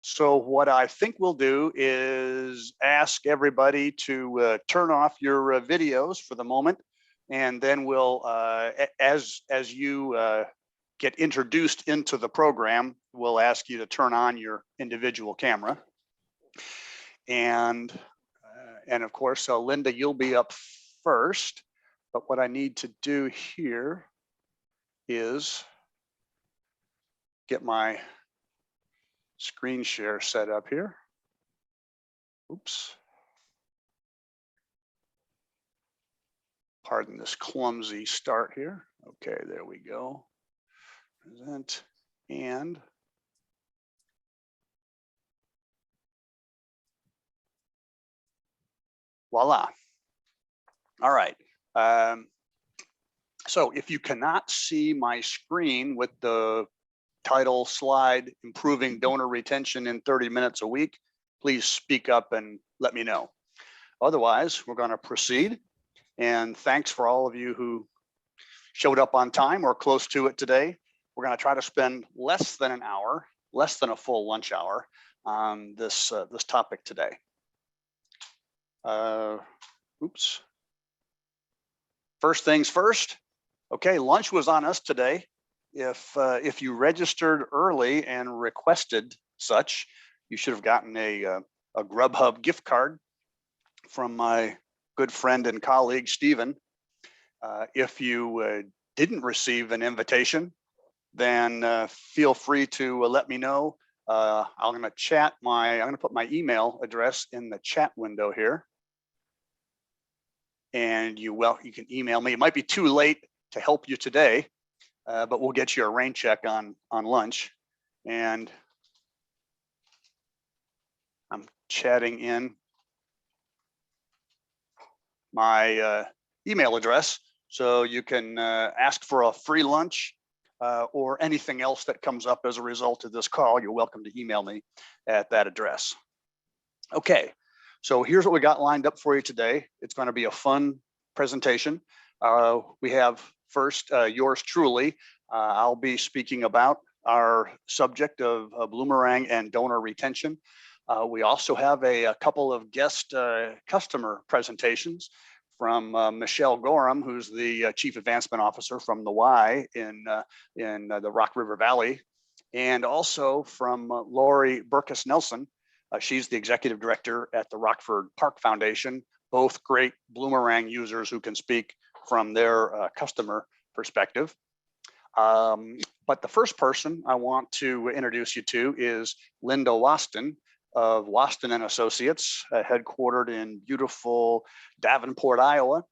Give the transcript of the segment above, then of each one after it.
So what I think we'll do is ask everybody to turn off your videos for the moment, and then we'll, as you get introduced into the program, we'll ask you to turn on your individual camera. And of course, Linda, you'll be up first. But what I need to do here is get my screen share set up here. Oops. Pardon this clumsy start here. Okay, there we go. Present and voila. All right. So if you cannot see my screen with the title slide, Improving Donor Retention in 30 Minutes a Week, please speak up and let me know. Otherwise, we're going to proceed. And thanks for all of you who showed up on time or close to it today. We're going to try to spend less than an hour, less than a full lunch hour on this topic today. Oops. First things first. Okay, lunch was on us today. If you registered early and requested such, you should have gotten a Grubhub gift card from my good friend and colleague, Stephen. If you didn't receive an invitation, then feel free to let me know. I'm going to put my email address in the chat window here. And you can email me. It might be too late to help you today, but we'll get you a rain check on lunch. And I'm chatting in my email address, so you can ask for a free lunch or anything else that comes up as a result of this call. You're welcome to email me at that address. Okay, so here's what we got lined up for you today. It's going to be a fun presentation. We have first yours truly. I'll be speaking about our subject of Bloomerang and donor retention. We also have a couple of guest customer presentations from Michelle Gorham, who's the Chief Advancement Officer from the Y in the Rock River Valley, and also from Lori Burkus Nelson. She's the Executive Director at the Rockford Park Foundation, both great Bloomerang users who can speak from their customer perspective. But the first person I want to introduce you to is Linda Waston of Waston and Associates, headquartered in beautiful Davenport, Iowa.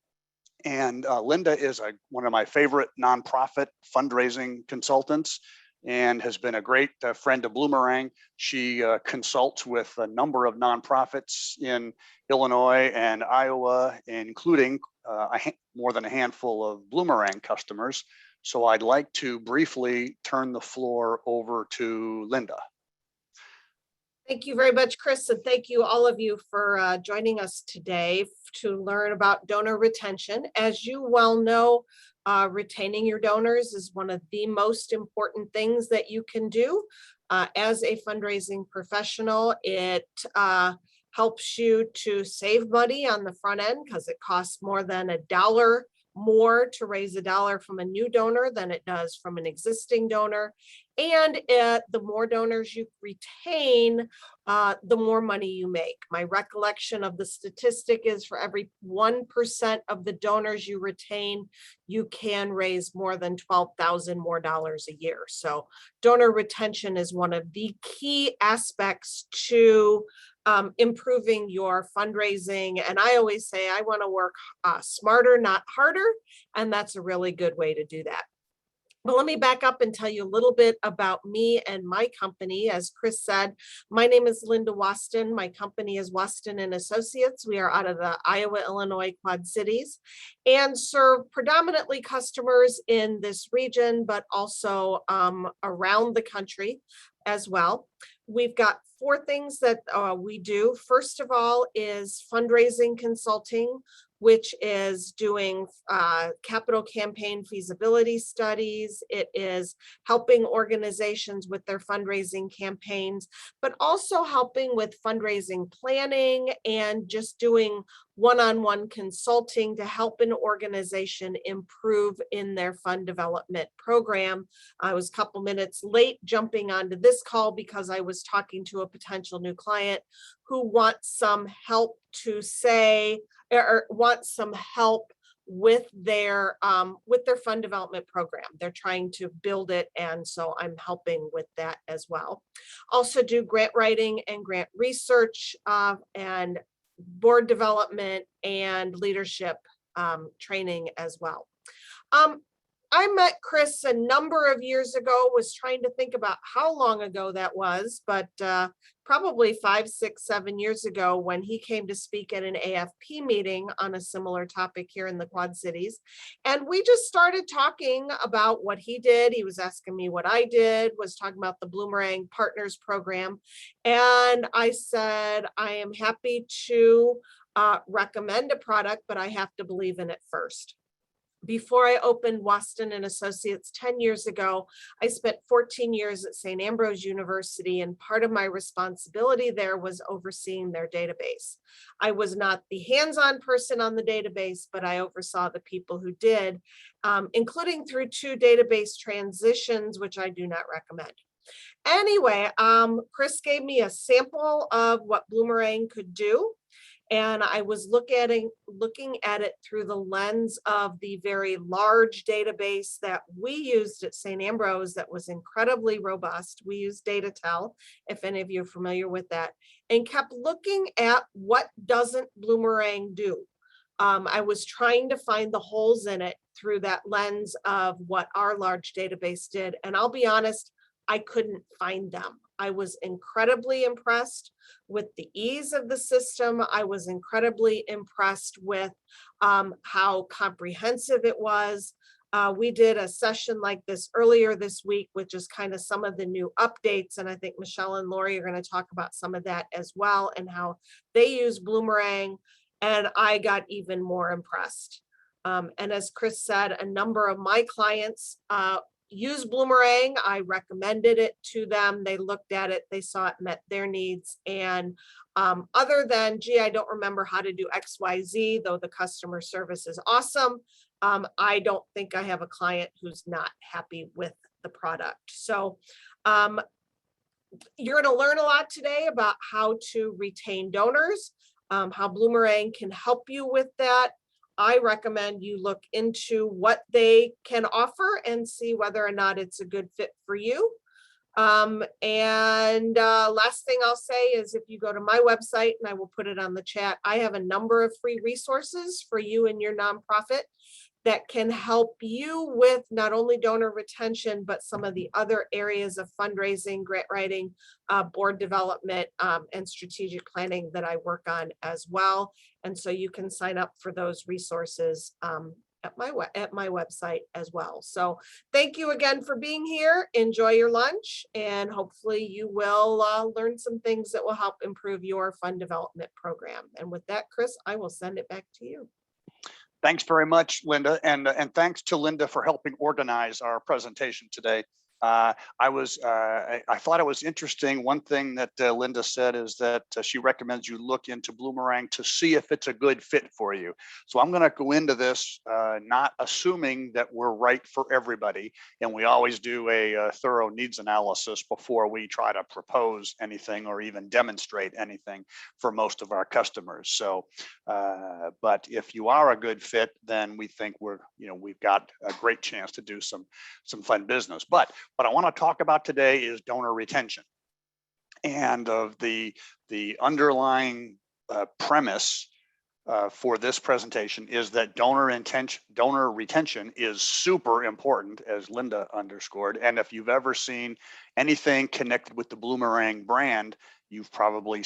And Linda is one of my favorite nonprofit fundraising consultants and has been a great friend of Bloomerang. She consults with a number of nonprofits in Illinois and Iowa, including more than a handful of Bloomerang customers. So I'd like to briefly turn the floor over to Linda. Thank you very much, Chris, and thank you all of you for joining us today to learn about donor retention. As you well know, retaining your donors is one of the most important things that you can do. As a fundraising professional, it helps you to save money on the front end because it costs more than $1 more to raise $1 from a new donor than it does from an existing donor. And the more donors you retain, the more money you make. My recollection of the statistic is for every 1% of the donors you retain, you can raise more than $12,000 more a year. So donor retention is one of the key aspects to improving your fundraising. And I always say I want to work smarter, not harder. And that's a really good way to do that. But let me back up and tell you a little bit about me and my company. As Chris said, my name is Linda Waston. My company is Waston and Associates. We are out of the Iowa, Illinois Quad Cities and serve predominantly customers in this region, but also around the country as well. We've got 4 things that we do. First of all is fundraising consulting. which is doing capital campaign feasibility studies. It is helping organizations with their fundraising campaigns, but also helping with fundraising planning and just doing one-on-one consulting to help an organization improve in their fund development program. I was a couple minutes late jumping onto this call because I was talking to a potential new client who wants some help to say, or wants some help with their fund development program. They're trying to build it, and so I'm helping with that as well. Also do grant writing and grant research and board development and leadership training as well. I met Chris a number of years ago, was trying to think about how long ago that was, but probably 5, 6, 7 years ago when he came to speak at an AFP meeting on a similar topic here in the Quad Cities. And we just started talking about what he did. He was asking me what I did, was talking about the Bloomerang Partners Program. And I said, I am happy to recommend a product, but I have to believe in it first. Before I opened Waston and Associates 10 years ago, I spent 14 years at St. Ambrose University, and part of my responsibility there was overseeing their database. I was not the hands-on person on the database, but I oversaw the people who did, including through 2 database transitions, which I do not recommend. Anyway, Chris gave me a sample of what Bloomerang could do. And I was looking at it through the lens of the very large database that we used at St. Ambrose that was incredibly robust. We used DataTel, if any of you are familiar with that, and kept looking at what doesn't Bloomerang do. I was trying to find the holes in it through that lens of what our large database did. And I'll be honest, I couldn't find them. I was incredibly impressed with the ease of the system. I was incredibly impressed with how comprehensive it was. We did a session like this earlier this week, which is kind of some of the new updates. And I think Michelle and Lori are going to talk about some of that as well and how they use Bloomerang. And I got even more impressed. And as Chris said, a number of my clients use Bloomerang. I recommended it to them. They looked at it, they saw it met their needs. And other than, gee, I don't remember how to do XYZ, though the customer service is awesome, I don't think I have a client who's not happy with the product. So you're going to learn a lot today about how to retain donors, how Bloomerang can help you with that. I recommend you look into what they can offer and see whether or not it's a good fit for you. Last thing I'll say is if you go to my website, and I will put it on the chat, I have a number of free resources for you and your nonprofit that can help you with not only donor retention, but some of the other areas of fundraising, grant writing, board development, and strategic planning that I work on as well. And so you can sign up for those resources at my website as well. So thank you again for being here. Enjoy your lunch, and hopefully you will learn some things that will help improve your fund development program. And with that, Chris, I will send it back to you. Thanks very much, Linda, and thanks to Linda for helping organize our presentation today. I thought it was interesting. One thing that Linda said is that she recommends you look into Bloomerang to see if it's a good fit for you. So I'm going to go into this not assuming that we're right for everybody, and we always do a thorough needs analysis before we try to propose anything or even demonstrate anything for most of our customers. So, but if you are a good fit, then we think we've got a great chance to do some fun business. But what I want to talk about today is donor retention, and of the underlying premise for this presentation is that donor retention is super important, as Linda underscored. And if you've ever seen anything connected with the Bloomerang brand, you've probably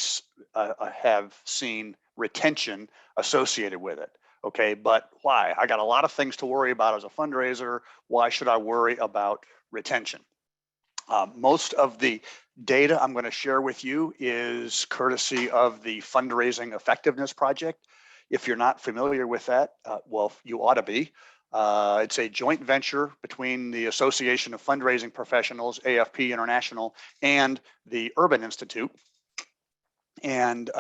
have seen retention associated with it. Okay, but why? I got a lot of things to worry about as a fundraiser. Why should I worry about retention? Most of the data I'm going to share with you is courtesy of the Fundraising Effectiveness Project. If you're not familiar with that, well, you ought to be. It's a joint venture between the Association of Fundraising Professionals, AFP International, and the Urban Institute. And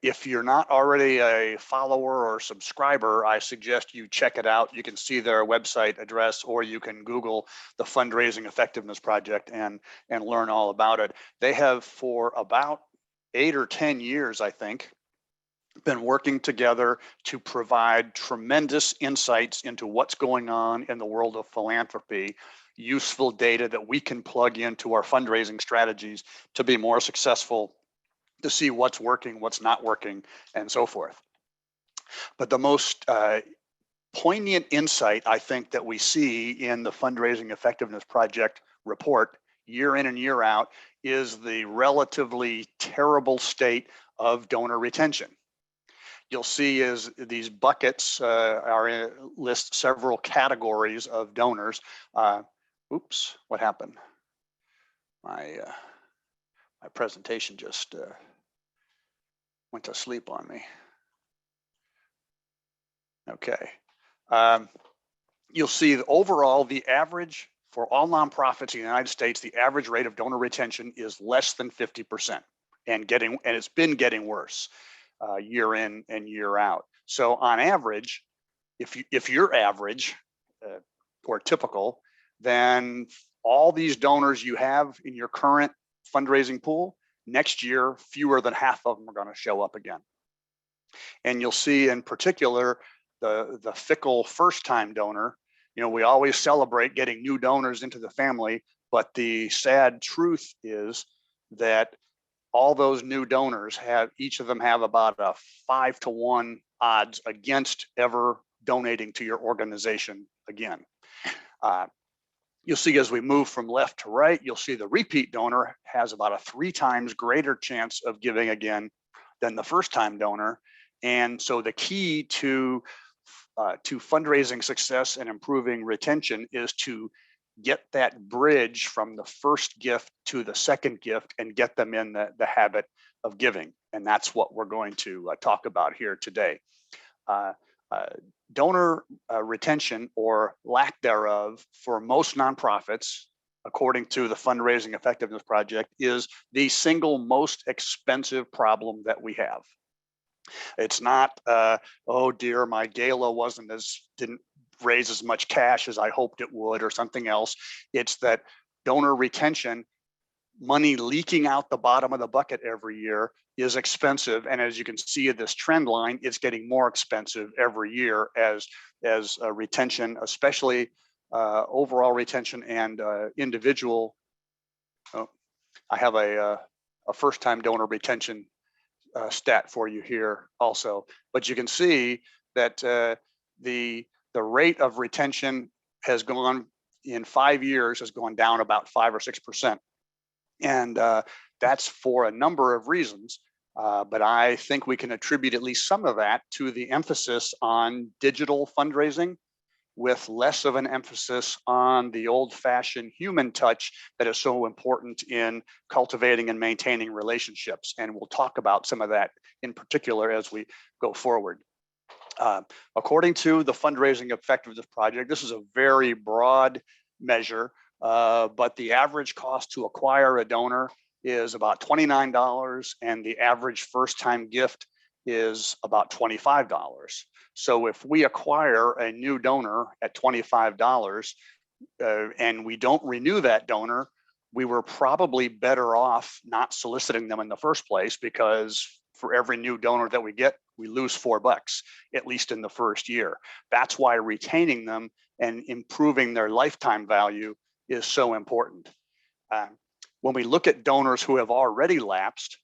if you're not already a follower or subscriber, I suggest you check it out. You can see their website address, or you can Google the Fundraising Effectiveness Project and learn all about it. They have, for about 8 or 10 years, I think, been working together to provide tremendous insights into what's going on in the world of philanthropy, useful data that we can plug into our fundraising strategies to be more successful, to see what's working, what's not working, and so forth. But the most poignant insight, I think, that we see in the Fundraising Effectiveness Project report year in and year out is the relatively terrible state of donor retention. You'll see is these buckets list several categories of donors. Oops, what happened? My presentation just went to sleep on me. Okay. You'll see that overall, the average for all nonprofits in the United States, the average rate of donor retention is less than 50%, and it's been getting worse year in and year out. So on average, if you're average or typical, then all these donors you have in your current fundraising pool, next year, fewer than half of them are going to show up again. And you'll see in particular, the fickle first-time donor. You know, we always celebrate getting new donors into the family, but the sad truth is that all those new donors each of them have about a 5-to-1 odds against ever donating to your organization again. You'll see as we move from left to right, you'll see the repeat donor has about a 3 times greater chance of giving again than the first-time donor. And so the key to fundraising success and improving retention is to get that bridge from the first gift to the second gift and get them in the habit of giving. And that's what we're going to talk about here today. Donor retention, or lack thereof, for most nonprofits, according to the Fundraising Effectiveness Project, is the single most expensive problem that we have. It's not, oh dear, my gala didn't raise as much cash as I hoped it would, or something else. It's that donor retention, money leaking out the bottom of the bucket every year, is expensive. And as you can see in this trend line, it's getting more expensive every year as retention, especially overall retention and individual. Oh, I have a first-time donor retention stat for you here also, but you can see that the rate of retention has gone in 5 years has gone down about 5 or 6%, and that's for a number of reasons. But I think we can attribute at least some of that to the emphasis on digital fundraising, with less of an emphasis on the old-fashioned human touch that is so important in cultivating and maintaining relationships. And we'll talk about some of that in particular as we go forward. According to the Fundraising Effectiveness Project, this is a very broad measure, but the average cost to acquire a donor is about $29, and the average first-time gift is about $25. So if we acquire a new donor at $25 and we don't renew that donor, we were probably better off not soliciting them in the first place, because for every new donor that we get, we lose $4, at least in the first year. That's why retaining them and improving their lifetime value is so important. When we look at donors who have already lapsed,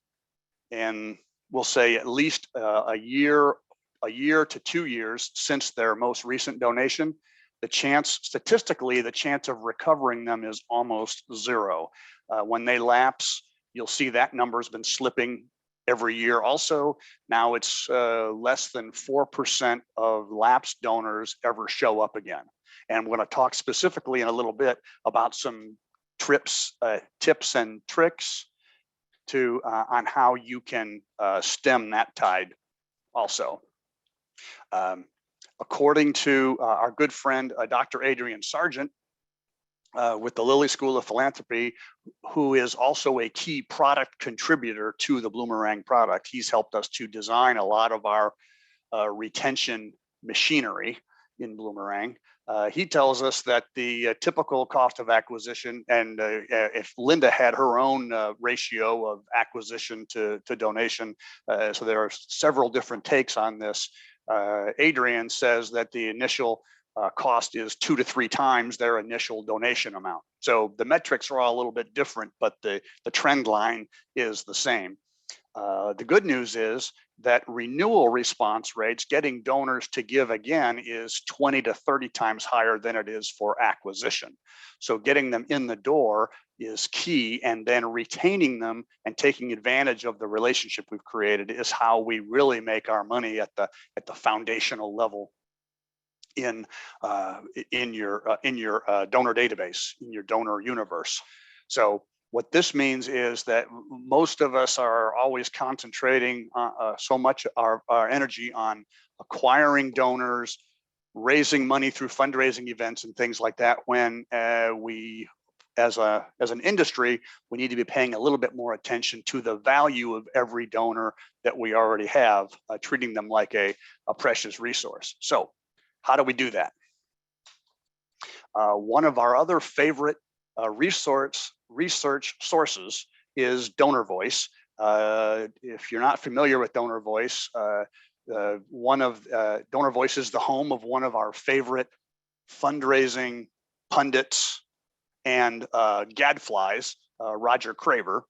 and we'll say at least a year to 2 years since their most recent donation, statistically, the chance of recovering them is almost zero. When they lapse, you'll see that number has been slipping every year also. Now it's less than 4% of lapsed donors ever show up again. And I'm going to talk specifically in a little bit about some tips and tricks on how you can stem that tide also. According to our good friend, Dr. Adrian Sargent, with the Lilly School of Philanthropy, who is also a key product contributor to the Bloomerang product. He's helped us to design a lot of our retention machinery in Bloomerang. He tells us that the typical cost of acquisition, and if Linda had her own ratio of acquisition to donation, so there are several different takes on this. Adrian says that the initial cost is 2 to 3 times their initial donation amount. So the metrics are all a little bit different, but the trend line is the same. The good news is that renewal response rates, getting donors to give again, is 20 to 30 times higher than it is for acquisition. So getting them in the door is key, and then retaining them and taking advantage of the relationship we've created is how we really make our money at the foundational level in your donor database, in your donor universe. So what this means is that most of us are always concentrating so much our energy on acquiring donors, raising money through fundraising events and things like that, when we, as an industry, we need to be paying a little bit more attention to the value of every donor that we already have, treating them like a precious resource. So how do we do that? One of our other favorite research sources is Donor Voice. If you're not familiar with Donor Voice, Donor Voice is the home of one of our favorite fundraising pundits and gadflies, Roger Craver,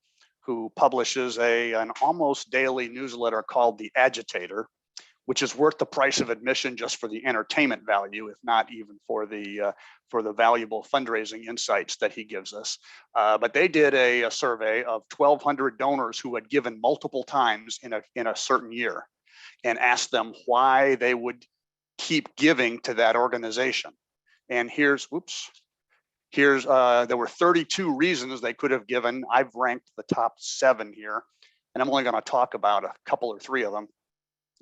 who publishes an almost daily newsletter called The Agitator, which is worth the price of admission just for the entertainment value, if not even for the valuable fundraising insights that he gives us. But they did a survey of 1,200 donors who had given multiple times in a certain year, and asked them why they would keep giving to that organization. And there were 32 reasons they could have given. I've ranked the top 7 here, and I'm only going to talk about a couple or 3 of them.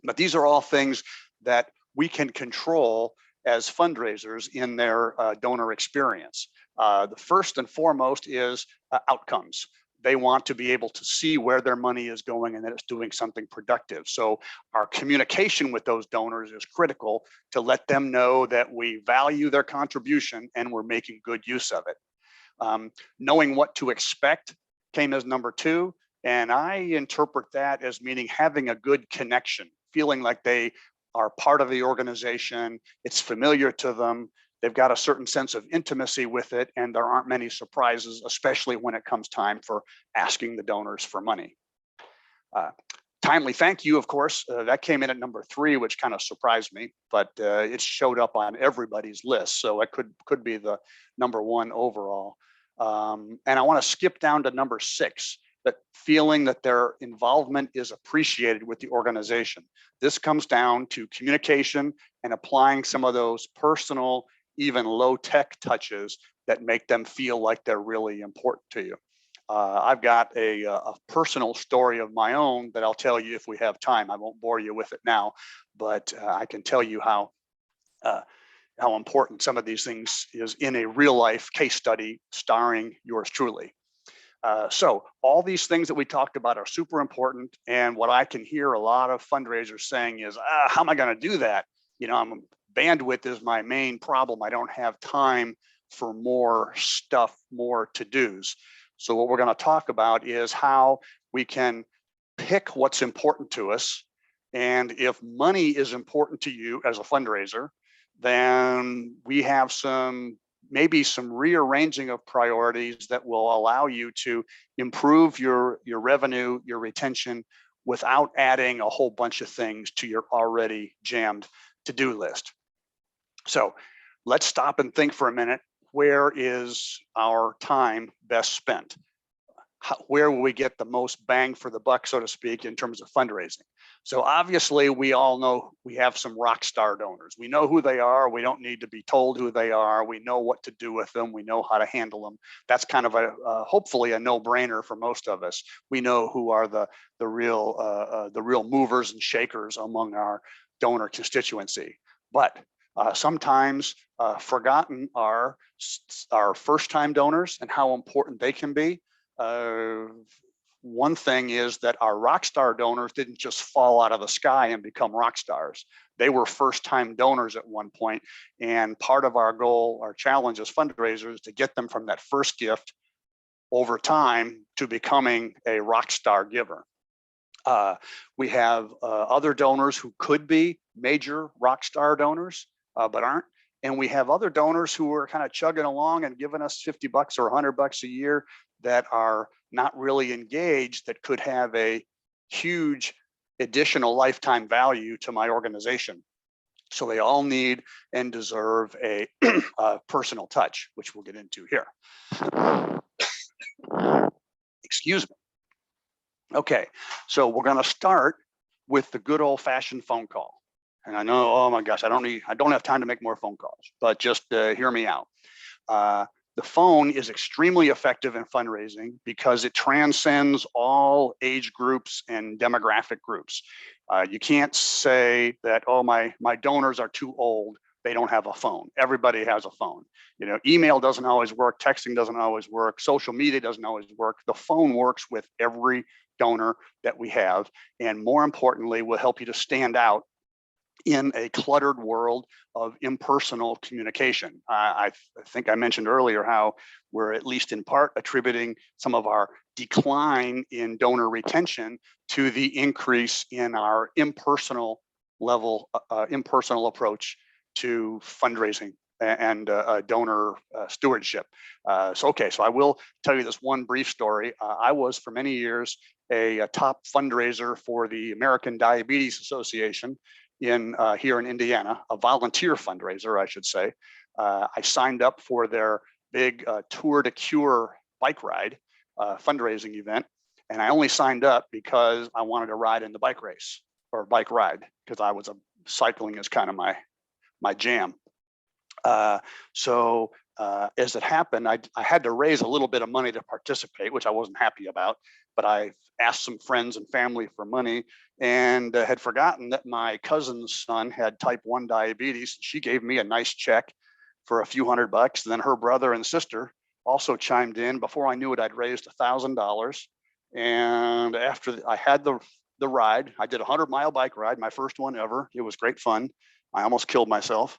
But these are all things that we can control as fundraisers in their donor experience. The first and foremost is outcomes. They want to be able to see where their money is going and that it's doing something productive. So our communication with those donors is critical to let them know that we value their contribution and we're making good use of it. Knowing what to expect came as number 2. And I interpret that as meaning having a good connection, feeling like they are part of the organization, it's familiar to them, they've got a certain sense of intimacy with it, and there aren't many surprises, especially when it comes time for asking the donors for money. Timely thank you, of course, that came in at number 3, which kind of surprised me, but it showed up on everybody's list, so it could be the number 1 overall. And I want to skip down to number 6. That feeling that their involvement is appreciated with the organization. This comes down to communication and applying some of those personal, even low-tech touches that make them feel like they're really important to you. I've got a personal story of my own that I'll tell you if we have time. I won't bore you with it now, but I can tell you how important some of these things is in a real-life case study starring yours truly. So all these things that we talked about are super important. And what I can hear a lot of fundraisers saying is, how am I going to do that? Bandwidth is my main problem. I don't have time for more stuff, more to-dos. So what we're going to talk about is how we can pick what's important to us. And if money is important to you as a fundraiser, then we have maybe some rearranging of priorities that will allow you to improve your revenue, your retention, without adding a whole bunch of things to your already jammed to-do list. So let's stop and think for a minute. Where is our time best spent? Where will we get the most bang for the buck, so to speak, in terms of fundraising? So obviously, we all know we have some rock star donors. We know who they are. We don't need to be told who they are. We know what to do with them. We know how to handle them. That's kind of hopefully a no-brainer for most of us. We know who are the real movers and shakers among our donor constituency. But sometimes forgotten are our first-time donors and how important they can be. One thing is that our rock star donors didn't just fall out of the sky and become rock stars. They were first-time donors at one point, and part of our goal, our challenge as fundraisers, is to get them from that first gift over time to becoming a rock star giver. We have other donors who could be major rock star donors, but aren't. And we have other donors who are kind of chugging along and giving us 50 bucks or 100 bucks a year that are not really engaged, that could have a huge additional lifetime value to my organization. So they all need and deserve a personal touch, which we'll get into here. Excuse me. Okay, so we're going to start with the good old-fashioned phone call. And I know, oh my gosh, I don't have time to make more phone calls, but just hear me out. The phone is extremely effective in fundraising because it transcends all age groups and demographic groups. You can't say that, oh, my donors are too old, they don't have a phone. Everybody has a phone. You know, email doesn't always work, texting doesn't always work, social media doesn't always work. The phone works with every donor that we have, and more importantly, will help you to stand out in a cluttered world of impersonal communication. I think I mentioned earlier how we're at least in part attributing some of our decline in donor retention to the increase in our impersonal level, impersonal approach to fundraising and donor stewardship. So I will tell you this one brief story. I was for many years a top fundraiser for the American Diabetes Association here in Indiana, a volunteer fundraiser, I should say. I signed up for their big Tour de Cure bike ride fundraising event, and I only signed up because I wanted to ride in the bike race or bike ride, because cycling is kind of my jam. As it happened, I had to raise a little bit of money to participate, which I wasn't happy about, but I asked some friends and family for money, and had forgotten that my cousin's son had type 1 diabetes. She gave me a nice check for a few $100. And then her brother and sister also chimed in. Before I knew it, I'd raised $1,000. And after I had the ride, I did a 100-mile bike ride, my first one ever. It was great fun. I almost killed myself.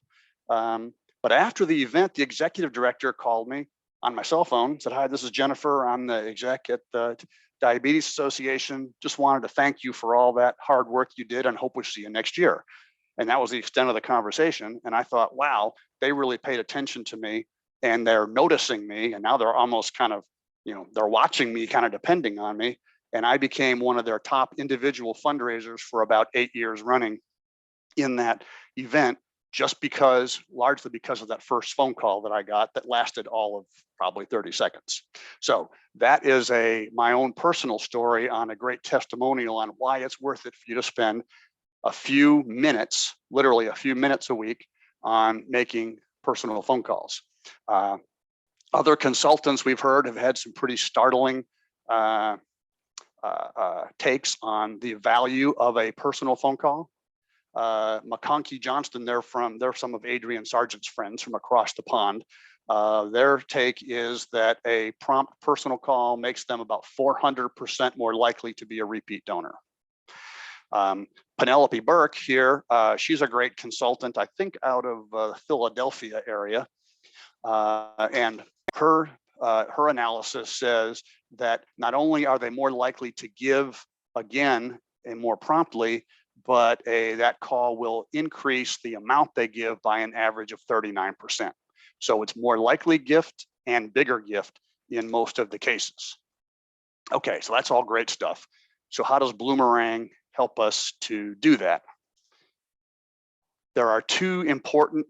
But after the event, the executive director called me on my cell phone, said, "Hi, this is Jennifer. I'm the exec at the Diabetes Association. Just wanted to thank you for all that hard work you did and hope we see you next year." And that was the extent of the conversation. And I thought, wow, they really paid attention to me, and they're noticing me. And now they're almost kind of, they're watching me, kind of depending on me. And I became one of their top individual fundraisers for about 8 years running in that event, largely because of that first phone call that I got that lasted all of probably 30 seconds. So that is my own personal story on a great testimonial on why it's worth it for you to spend a few minutes, literally a few minutes a week, on making personal phone calls. Other consultants we've heard have had some pretty startling takes on the value of a personal phone call. McConkey Johnston, they're some of Adrian Sargent's friends from across the pond. Their take is that a prompt personal call makes them about 400% more likely to be a repeat donor. Penelope Burke here, she's a great consultant, I think out of the Philadelphia area. And her analysis says that not only are they more likely to give again and more promptly, but that call will increase the amount they give by an average of 39%. So it's more likely gift and bigger gift in most of the cases. Okay, so that's all great stuff. So how does Bloomerang help us to do that? There are two important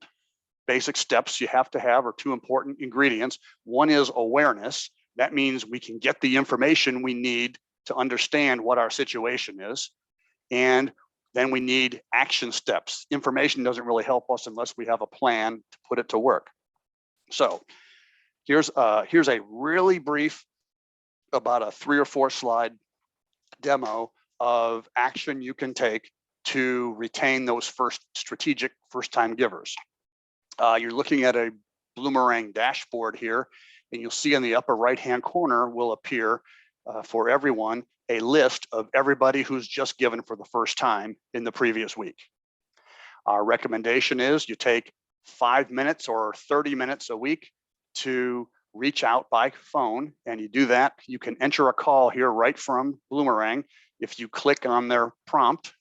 basic steps you have to have, or two important ingredients. One is awareness. That means we can get the information we need to understand what our situation is. And then we need action steps. Information doesn't really help us unless we have a plan to put it to work. So here's a really brief, about a 3 or 4 slide demo of action you can take to retain those strategic first-time givers. You're looking at a Bloomerang dashboard here, and you'll see in the upper right-hand corner will appear for everyone a list of everybody who's just given for the first time in the previous week. Our recommendation is you take 5 minutes or 30 minutes a week to reach out by phone, and you do that. You can enter a call here right from Bloomerang. If you click on their prompt,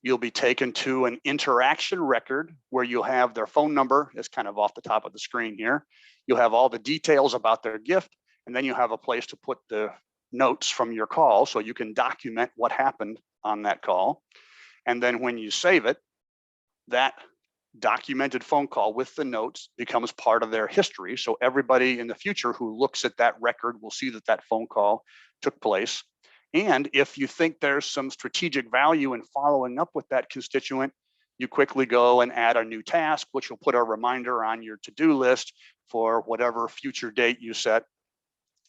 you'll be taken to an interaction record where you'll have their phone number. It's kind of off the top of the screen here. You'll have all the details about their gift, and then you have a place to put the notes from your call so you can document what happened on that call. And then when you save it, that documented phone call with the notes becomes part of their history. So everybody in the future who looks at that record will see that that phone call took place. And if you think there's some strategic value in following up with that constituent, you quickly go and add a new task, which will put a reminder on your to-do list for whatever future date you set,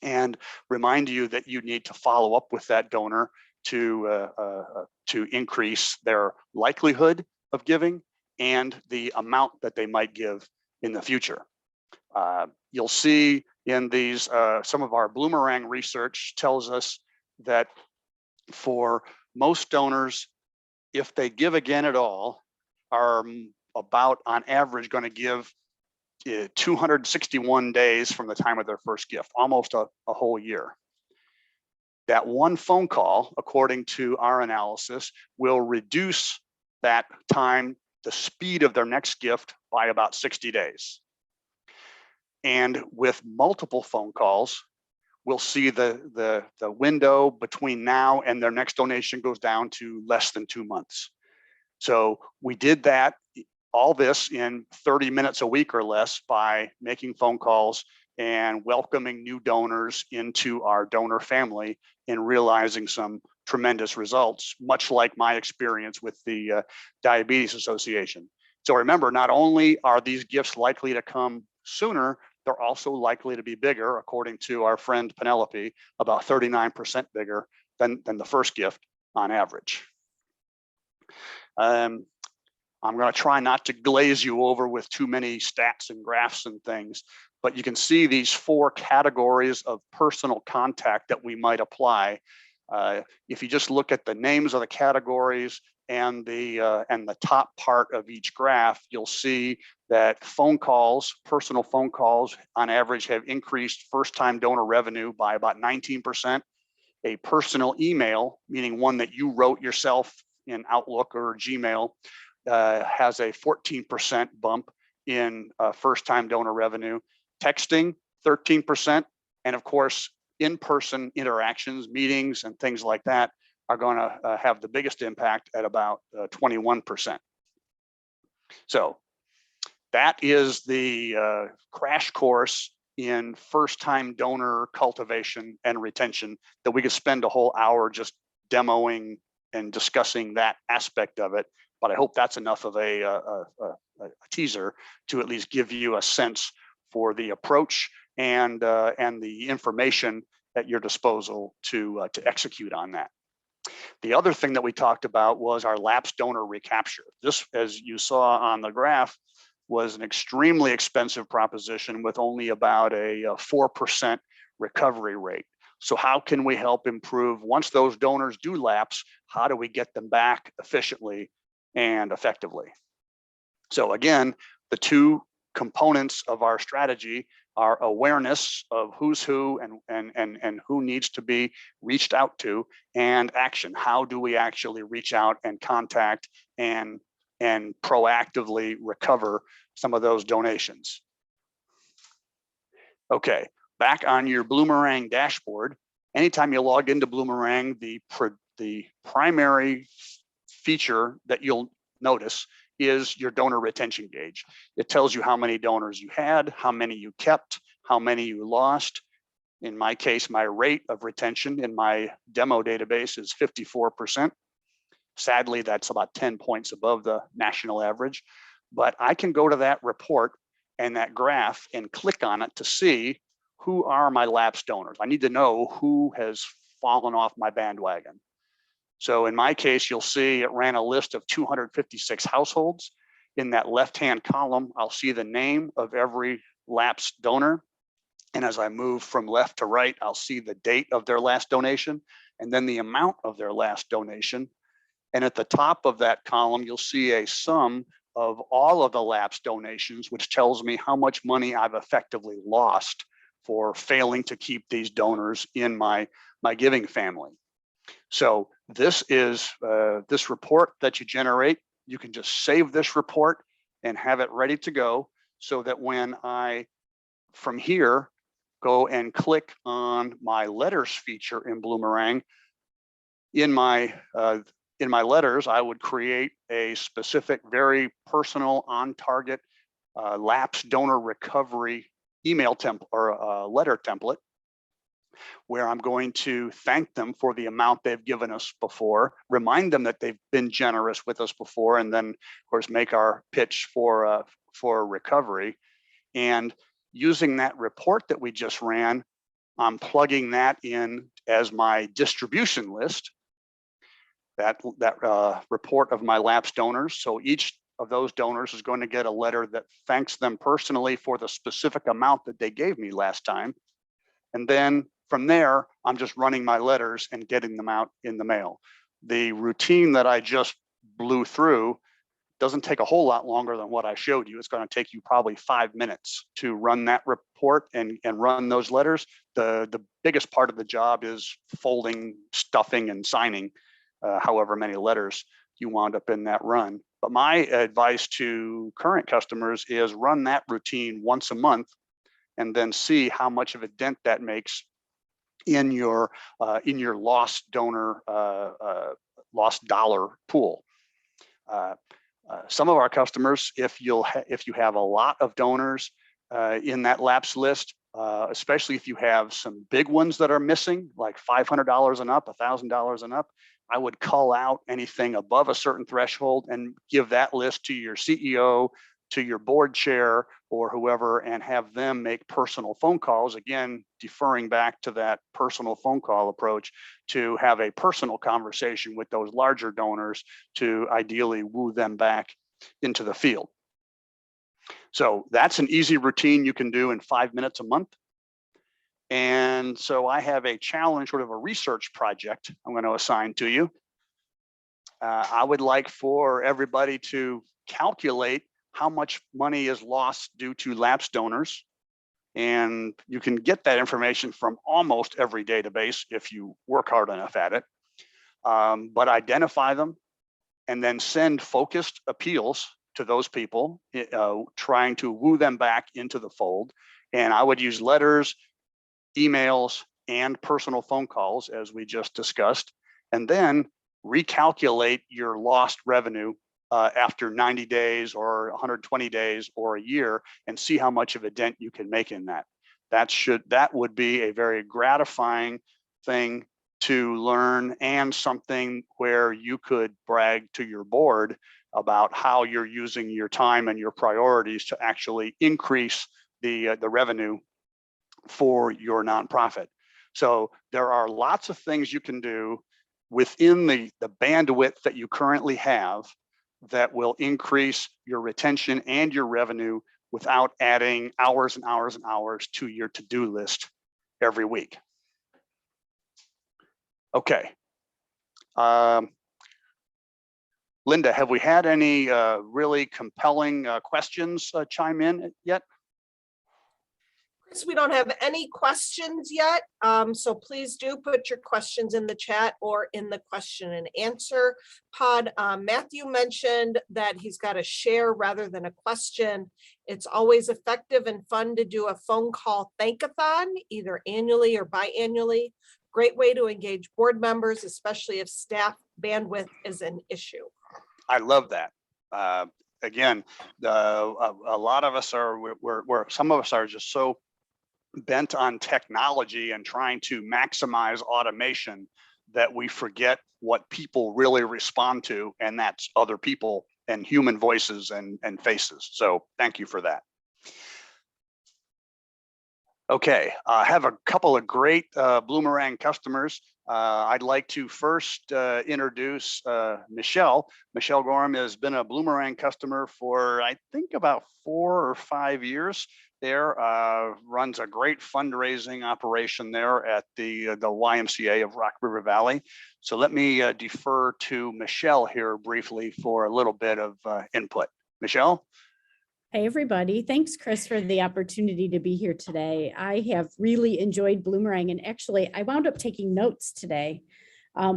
and remind you that you need to follow up with that donor to increase their likelihood of giving and the amount that they might give in the future. You'll see in these, some of our Bloomerang research tells us that for most donors, if they give again at all, are about on average going to give 261 days from the time of their first gift, almost a whole year. That one phone call, according to our analysis, will reduce that time, the speed of their next gift, by about 60 days. And with multiple phone calls, we'll see the window between now and their next donation goes down to less than 2 months. So we did that, all this in 30 minutes a week or less by making phone calls and welcoming new donors into our donor family and realizing some tremendous results, much like my experience with the Diabetes Association. So remember, not only are these gifts likely to come sooner, they're also likely to be bigger, according to our friend Penelope, about 39% bigger than the first gift on average. I'm going to try not to glaze you over with too many stats and graphs and things, but you can see these 4 categories of personal contact that we might apply. If you just look at the names of the categories and the top part of each graph, you'll see that phone calls, personal phone calls on average have increased first-time donor revenue by about 19%. A personal email, meaning one that you wrote yourself in Outlook or Gmail, has a 14% bump in first-time donor revenue. Texting, 13%. And of course, in-person interactions, meetings, and things like that are going to have the biggest impact at about 21%. So that is the crash course in first-time donor cultivation and retention that we could spend a whole hour just demoing and discussing that aspect of it. But I hope that's enough of a teaser to at least give you a sense for the approach and the information at your disposal to execute on that. The other thing that we talked about was our lapsed donor recapture. This, as you saw on the graph, was an extremely expensive proposition with only about a 4% recovery rate. So how can we help improve, once those donors do lapse, how do we get them back efficiently and effectively? So again, the 2 components of our strategy are awareness of who's who and who needs to be reached out to, and action. How do we actually reach out and contact and proactively recover some of those donations? Okay, back on your Bloomerang dashboard, anytime you log into Bloomerang, the primary feature that you'll notice is your donor retention gauge. It tells you how many donors you had, how many you kept, how many you lost. In my case, my rate of retention in my demo database is 54%. Sadly, that's about 10 points above the national average. But I can go to that report and that graph and click on it to see who are my lapsed donors. I need to know who has fallen off my bandwagon. So in my case, you'll see it ran a list of 256 households. In that left-hand column, I'll see the name of every lapsed donor. And as I move from left to right, I'll see the date of their last donation and then the amount of their last donation. And at the top of that column, you'll see a sum of all of the lapsed donations, which tells me how much money I've effectively lost for failing to keep these donors in my giving family. So this is this report that you generate. You can just save this report and have it ready to go so that when I, from here, go and click on my letters feature in Bloomerang, in my letters, I would create a specific, very personal, on-target lapse donor recovery email template or letter template, where I'm going to thank them for the amount they've given us before, remind them that they've been generous with us before, and then, of course, make our pitch for recovery. And using that report that we just ran, I'm plugging that in as my distribution list, that report of my lapsed donors. So each of those donors is going to get a letter that thanks them personally for the specific amount that they gave me last time. And then from there, I'm just running my letters and getting them out in the mail. The routine that I just blew through doesn't take a whole lot longer than what I showed you. It's going to take you probably 5 minutes to run that report and run those letters. The biggest part of the job is folding, stuffing, and signing however many letters you wound up in that run. But my advice to current customers is run that routine once a month and then see how much of a dent that makes in your lost donor, lost dollar pool. Some of our customers, if you have a lot of donors in that lapse list, especially if you have some big ones that are missing, like $500 and up, $1,000 and up, I would call out anything above a certain threshold and give that list to your CEO, to your board chair, or whoever, and have them make personal phone calls, again, deferring back to that personal phone call approach, to have a personal conversation with those larger donors to ideally woo them back into the field. So that's an easy routine you can do in 5 minutes a month. And so I have a challenge, sort of a research project I'm going to assign to you. I would like for everybody to calculate how much money is lost due to lapsed donors. And you can get that information from almost every database if you work hard enough at it. But identify them and then send focused appeals to those people, trying to woo them back into the fold. And I would use letters, emails, and personal phone calls, as we just discussed, and then recalculate your lost revenue after 90 days or 120 days or a year, and see how much of a dent you can make in that. That would be a very gratifying thing to learn, and something where you could brag to your board about how you're using your time and your priorities to actually increase the revenue for your nonprofit. So there are lots of things you can do within the bandwidth that you currently have that will increase your retention and your revenue without adding hours and hours and hours to your to-do list every week. Okay. Linda, have we had any really compelling questions chime in yet? Chris, we don't have any questions yet, so please do put your questions in the chat or in the question and answer pod. Matthew mentioned that he's got a share rather than a question. It's always effective and fun to do a phone call thankathon, either annually or biannually. Great way to engage board members, especially if staff bandwidth is an issue. I love that. Again, a lot of us are, some of us are just so bent on technology and trying to maximize automation that we forget what people really respond to, and that's other people and human voices and faces. So thank you for that. Okay, I have a couple of great Bloomerang customers I'd like to first introduce Michelle. Michelle Gorham has been a Bloomerang customer for, I think, about 4 or 5 years there, runs a great fundraising operation there at the YMCA of Rock River Valley. So let me defer to Michelle here briefly for a little bit of input. Michelle? Hey, everybody. Thanks, Chris, for the opportunity to be here today. I have really enjoyed Bloomerang, and actually I wound up taking notes today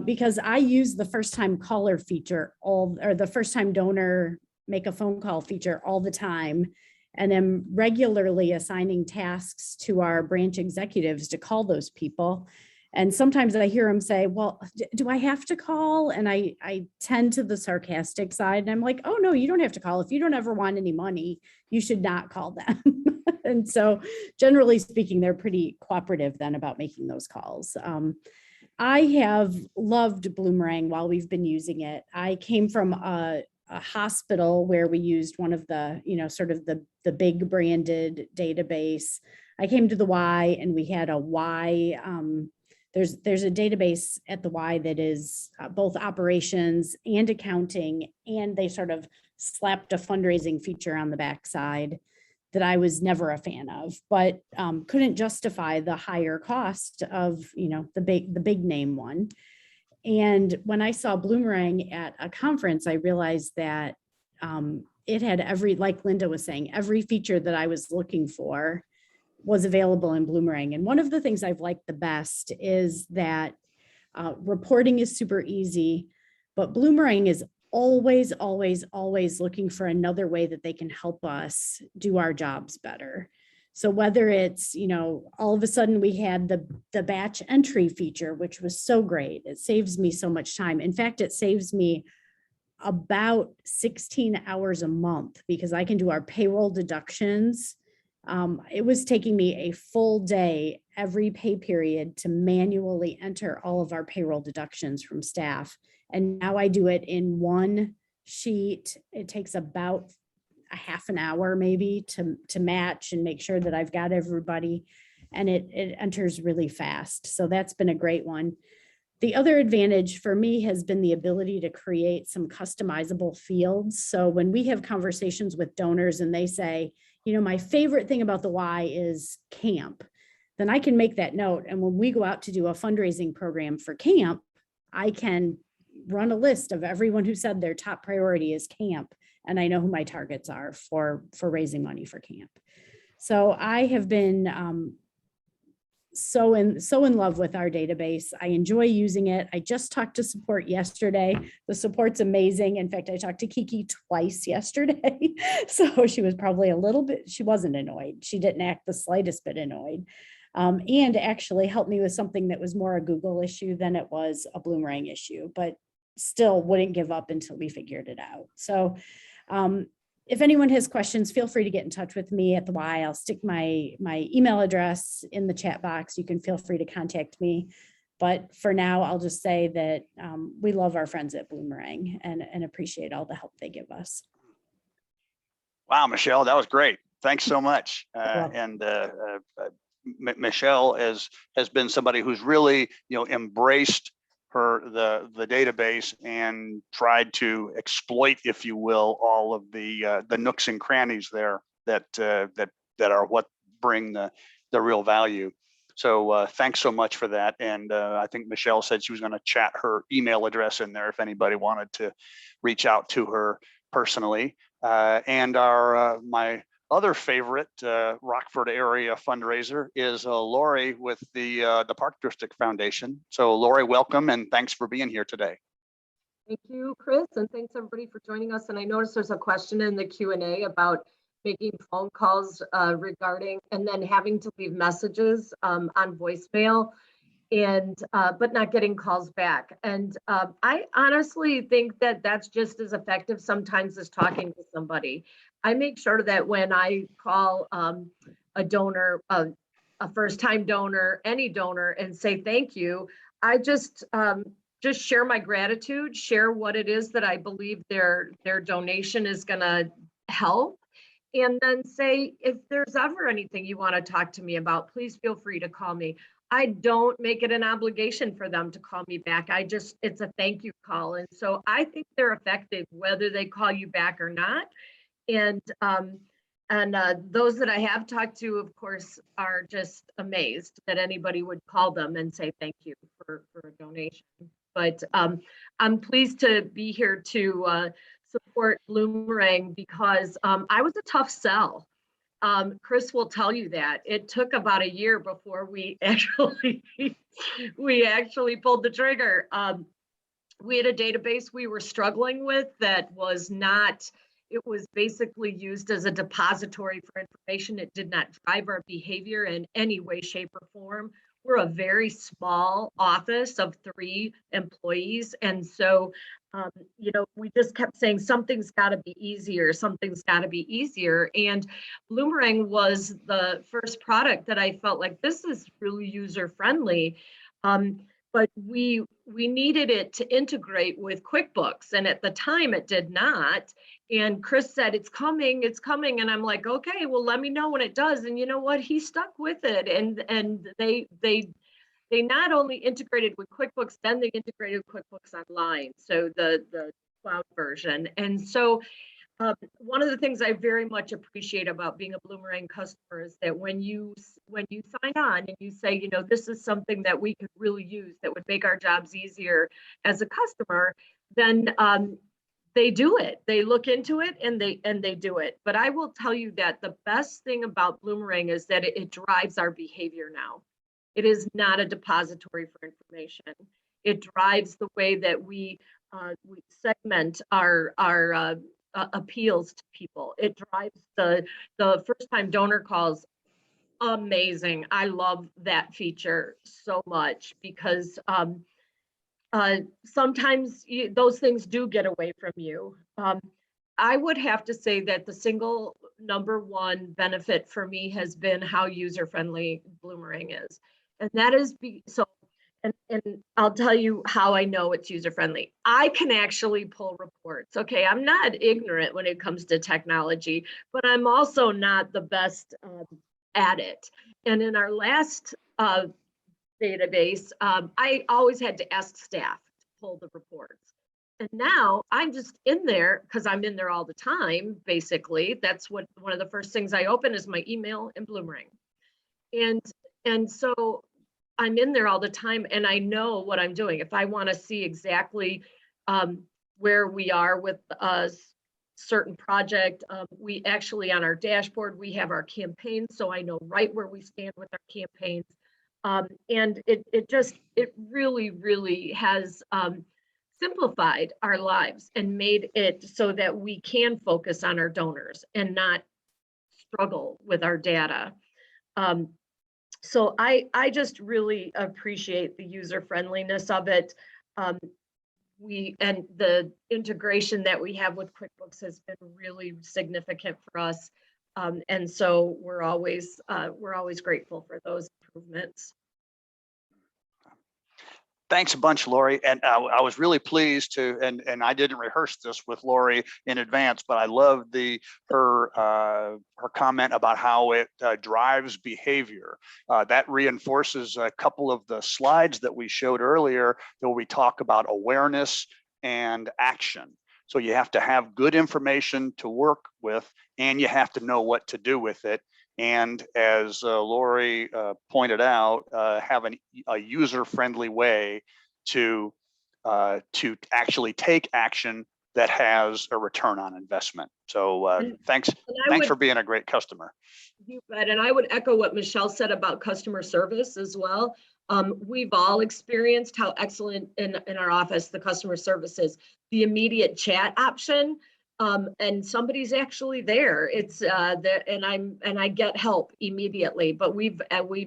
because I use the first time caller feature or the first time donor make a phone call feature all the time, and am regularly assigning tasks to our branch executives to call those people. And sometimes I hear them say, well, do I have to call? And I tend to the sarcastic side, and I'm like, oh no, you don't have to call. If you don't ever want any money, you should not call them. And so generally speaking, they're pretty cooperative then about making those calls. I have loved Bloomerang while we've been using it. I came from a hospital where we used one of the, sort of the big branded database. I came to the Y, and we had a Y, there's a database at the Y that is both operations and accounting, and they sort of slapped a fundraising feature on the backside that I was never a fan of, but couldn't justify the higher cost of the big name one. And when I saw Bloomerang at a conference, I realized that it had like Linda was saying, every feature that I was looking for was available in Bloomerang. And one of the things I've liked the best is that reporting is super easy, but Bloomerang is always, always, always looking for another way that they can help us do our jobs better. So whether it's, all of a sudden we had the batch entry feature, which was so great. It saves me so much time. In fact, it saves me about 16 hours a month because I can do our payroll deductions. It was taking me a full day every pay period to manually enter all of our payroll deductions from staff. And now I do it in one sheet. It takes about a half an hour maybe to match and make sure that I've got everybody, and it enters really fast. So that's been a great one. The other advantage for me has been the ability to create some customizable fields. So when we have conversations with donors and they say, my favorite thing about the Y is camp, then I can make that note. And when we go out to do a fundraising program for camp, I can run a list of everyone who said their top priority is camp. And I know who my targets are for raising money for camp. So I have been so in love with our database. I enjoy using it. I just talked to support yesterday. The support's amazing. In fact, I talked to Kiki twice yesterday. So she was probably she wasn't annoyed. She didn't act the slightest bit annoyed. And actually helped me with something that was more a Google issue than it was a Bloomerang issue, but still wouldn't give up until we figured it out. So if anyone has questions, feel free to get in touch with me at the Y. I'll stick my email address in the chat box. You can feel free to contact me. But for now, I'll just say that we love our friends at Bloomerang and appreciate all the help they give us. Wow, Michelle, that was great. Thanks so much. Michelle has been somebody who's really embraced the database and tried to exploit, if you will, all of the nooks and crannies there that are what bring the real value. So thanks so much for that. And I think Michelle said she was going to chat her email address in there if anybody wanted to reach out to her personally. And my other favorite Rockford area fundraiser is Lori with the Park District Foundation. So Lori, welcome and thanks for being here today. Thank you, Chris, and thanks everybody for joining us. And I noticed there's a question in the Q&A about making phone calls regarding and then having to leave messages on voicemail and but not getting calls back. And I honestly think that that's just as effective sometimes as talking to somebody. I make sure that when I call a donor, a first-time donor, any donor, and say thank you, I just share my gratitude, share what it is that I believe their donation is going to help, and then say, if there's ever anything you want to talk to me about, please feel free to call me. I don't make it an obligation for them to call me back. It's a thank you call. And so I think they're effective whether they call you back or not. And those that I have talked to, of course, are just amazed that anybody would call them and say thank you for a donation. But I'm pleased to be here to support Bloomerang because I was a tough sell. Chris will tell you that it took about a year before we actually pulled the trigger. We had a database we were struggling with that was not. It was basically used as a depository for information. It did not drive our behavior in any way, shape, or form. We're a very small office of 3 employees. And so, we just kept saying something's got to be easier. Something's got to be easier. And Bloomerang was the first product that I felt like this is really user friendly. But we needed it to integrate with QuickBooks. And at the time it did not. And Chris said, it's coming. And I'm like, okay, well, let me know when it does. And you know what? He stuck with it. And they not only integrated with QuickBooks, then they integrated QuickBooks Online. So the cloud version. And so one of the things I very much appreciate about being a Bloomerang customer is that when you sign on and you say, this is something that we could really use that would make our jobs easier as a customer, then they do it. They look into it and they do it. But I will tell you that the best thing about Bloomerang is that it drives our behavior now. It is not a depository for information. It drives the way that we segment our appeals to people. It drives the first-time donor calls. Amazing. I love that feature so much because sometimes those things do get away from you. I would have to say that the single number one benefit for me has been how user-friendly Bloomerang is. And that is and I'll tell you how I know it's user-friendly. I can actually pull reports. Okay, I'm not ignorant when it comes to technology, but I'm also not the best at it. And in our last database, I always had to ask staff to pull the reports. And now I'm just in there because I'm in there all the time, basically. That's one of the first things I open is my email and Bloomerang. And so I'm in there all the time and I know what I'm doing. If I want to see exactly where we are with a certain project, we actually on our dashboard, we have our campaigns. So I know right where we stand with our campaigns. And it really, really has simplified our lives and made it so that we can focus on our donors and not struggle with our data. So I just really appreciate the user friendliness of it. And the integration that we have with QuickBooks has been really significant for us. And so we're always grateful for those improvements. Thanks a bunch, Lori. And I was really pleased to, and I didn't rehearse this with Lori in advance, but I love her comment about how it drives behavior. That reinforces a couple of the slides that we showed earlier, where we talk about awareness and action. So you have to have good information to work with, and you have to know what to do with it. And as Lori pointed out, have a user-friendly way to actually take action that has a return on investment. So thanks for being a great customer. You bet. And I would echo what Michelle said about customer service as well. We've all experienced how excellent in our office the customer service is. The immediate chat option. And somebody's actually there. It's and I get help immediately. But we've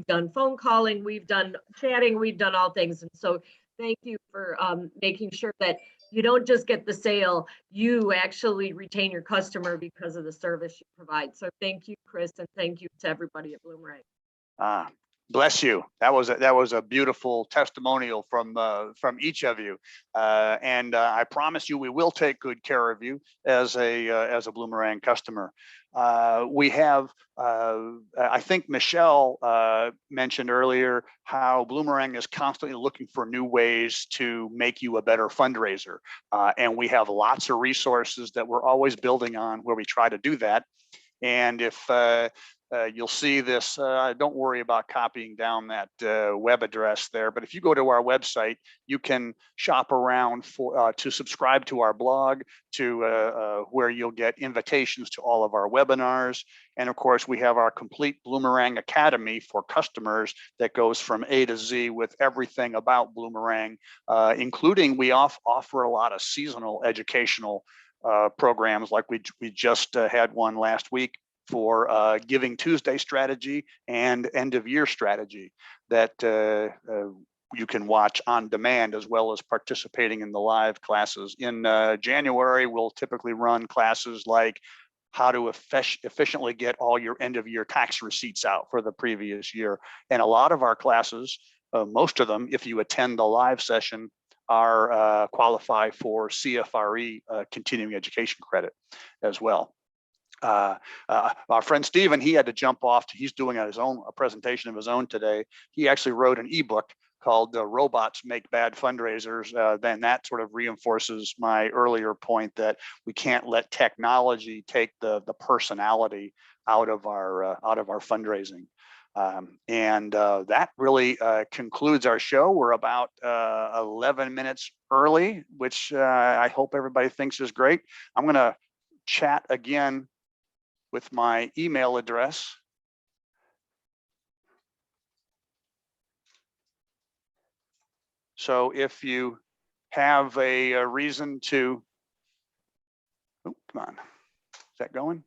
done phone calling, we've done chatting, we've done all things. And so thank you for making sure that you don't just get the sale, you actually retain your customer because of the service you provide. So thank you, Chris, and thank you to everybody at Bloomerang. Bless you. That was a beautiful testimonial from each of you, and I promise you we will take good care of you as a Bloomerang customer. We have, I think Michelle mentioned earlier how Bloomerang is constantly looking for new ways to make you a better fundraiser, and we have lots of resources that we're always building on where we try to do that. And if you'll see this, don't worry about copying down that web address there, but if you go to our website, you can shop around for to subscribe to our blog, to where you'll get invitations to all of our webinars. And of course, we have our complete Bloomerang Academy for customers that goes from A to Z with everything about Bloomerang, including we offer a lot of seasonal educational programs, like we just had one last week for Giving Tuesday strategy and end of year strategy that you can watch on demand, as well as participating in the live classes. In January, we'll typically run classes like how to efficiently get all your end of year tax receipts out for the previous year. And a lot of our classes, most of them, if you attend the live session, are qualify for CFRE continuing education credit as well. Our friend Stephen, he had to jump off. He's doing a presentation of his own today. He actually wrote an ebook called Robots Make Bad Fundraisers. Then that sort of reinforces my earlier point that we can't let technology take the personality out of our fundraising. That really concludes our show. We're about 11 minutes early, which I hope everybody thinks is great. I'm going to chat again with my email address. So if you have a reason to, oh, come on, is that going?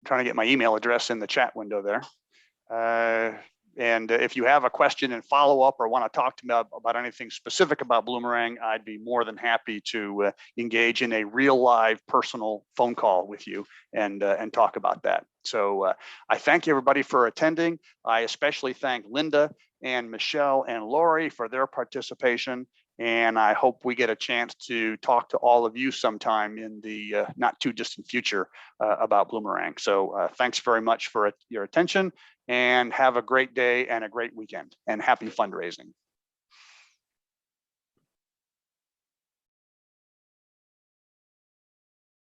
I'm trying to get my email address in the chat window there. And if you have a question and follow up or want to talk to me about anything specific about Bloomerang, I'd be more than happy to engage in a real live personal phone call with you and talk about that. So I thank everybody for attending. I especially thank Linda and Michelle and Lori for their participation. And I hope we get a chance to talk to all of you sometime in the not too distant future about Bloomerang. So thanks very much for your attention, and have a great day and a great weekend, and happy fundraising.